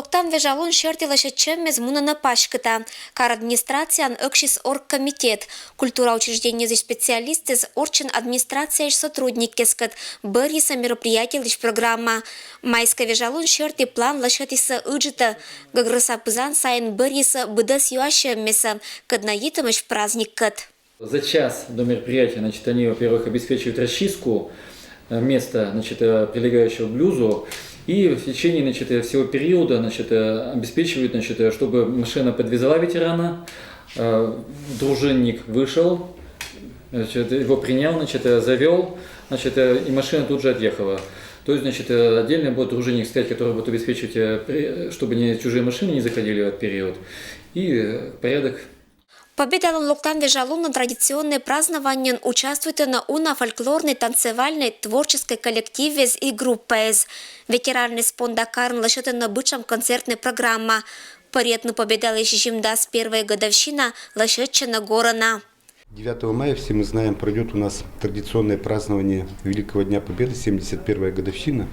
Локтан вежалун шертилаша чеммез мунана пашката. Кар администрациян ökшис оргкомитет. Культура учреждения за специалисты с орчен администрация сотрудник кескат. Быриса мероприятий лишь программа. Майска вежалун шерти план лашатиса уджита. Гаграса пызан сайын быриса быдас юаша меса. Каднаитамыш праздник кат. За час до мероприятия, значит, они, во-первых, обеспечивают расчистку места, значит, прилегающего к блюзу, и в течение, значит, всего периода, значит, обеспечивают, значит, чтобы машина подвезла ветерана, дружинник вышел, значит, его принял, значит, завел, значит, и машина тут же отъехала. То есть, значит, отдельно будет дружинник стоять, который будет обеспечивать, чтобы чужие машины не заходили в этот период, и порядок. Победалон Локтан вежалун на традиционные празднования участвуют на фольклорной, танцевальной, творческой коллективе и группе. Ветеранный спондакарн лошаден на бычам концертной программа. Поредну победал еще жимдас первая годовщина лошадчина горона. 9 мая, все мы знаем, пройдет у нас традиционное празднование Великого Дня Победы, 71-я годовщина.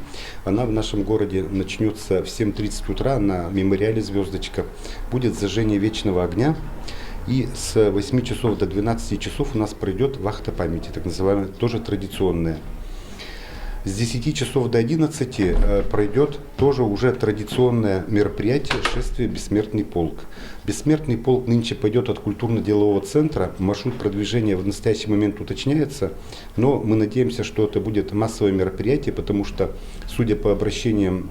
Она в нашем городе начнется в 7:30 утра на мемориале «Звездочка». Будет зажжение вечного огня. И с 8 часов до 12 часов у нас пройдет вахта памяти, так называемая, тоже традиционная. С 10 часов до 11 пройдет тоже уже традиционное мероприятие «Шествие Бессмертный полк». Бессмертный полк нынче пойдет от культурно-делового центра. Маршрут продвижения в настоящий момент уточняется, но мы надеемся, что это будет массовое мероприятие, потому что, судя по обращениям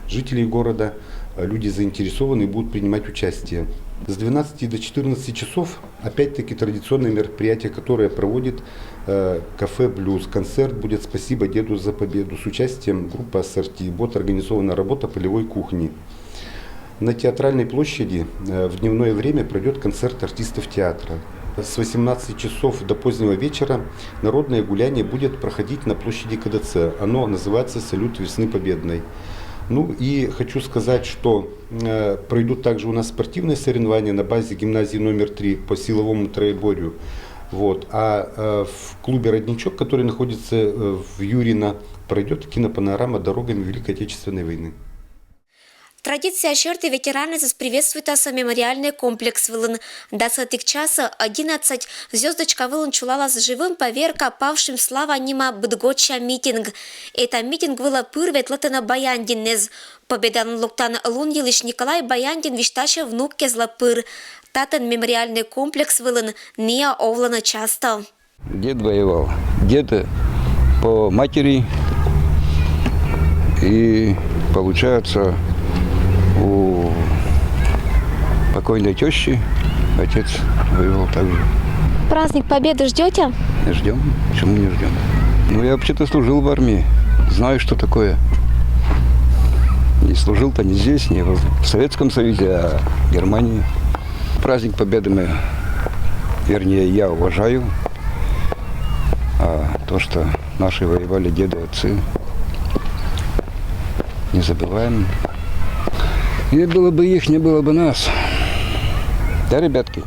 жителей города, люди заинтересованы и будут принимать участие. С 12 до 14 часов опять-таки традиционное мероприятие, которое проводит кафе «Блюз». Концерт будет «Спасибо деду за победу» с участием группы «Ассорти». Будет организована работа полевой кухни. На Театральной площади в дневное время пройдет концерт артистов театра. С 18 часов до позднего вечера народное гуляние будет проходить на площади КДЦ. Оно называется «Салют весны победной». Ну и хочу сказать, что пройдут также у нас спортивные соревнования на базе гимназии номер 3 по силовому троеборью. Вот. А в клубе «Родничок», который находится в Юрино, пройдет кинопанорама «Дорогами Великой Отечественной войны». Традиция шерти ветераны приветствует мемориальный комплекс вылын. До сатых часа 11 звездочка вылын чулала с живым поверка павшим слава нима бдготча митинг. Это митинг выла пырвет латана Баяндинез. Победан Локтан Луньилыш Николай Баяндин виштача внук кезла пыр. Татан мемориальный комплекс вылын неа овлана часто. Дед воевал. Дед по матери и получается у покойной тещи отец воевал также. Праздник Победы ждете? Ждем. Почему не ждем? Ну, я вообще-то служил в армии. Знаю, что такое. Не служил-то не здесь, не в Советском Союзе, а в Германии. Праздник Победы мы, вернее, я уважаю. А то, что наши воевали деды, отцы, не забываем. Не было бы их, не было бы нас. Да, ребятки?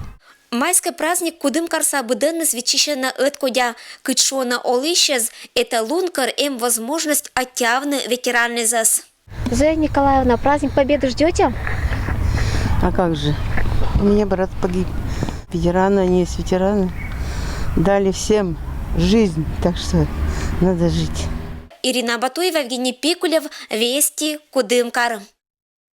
Майский праздник кудым карса быденны свечищена эткодя кычшона олищез, это лункар им возможность отявны ветераны зас. Зоя Николаевна, праздник Победы ждете? А как же? У меня брат погиб. Ветераны, они есть ветераны. Дали всем жизнь, так что надо жить. Ирина Батуева, Евгений Пикулев, Вести, Кудымкар.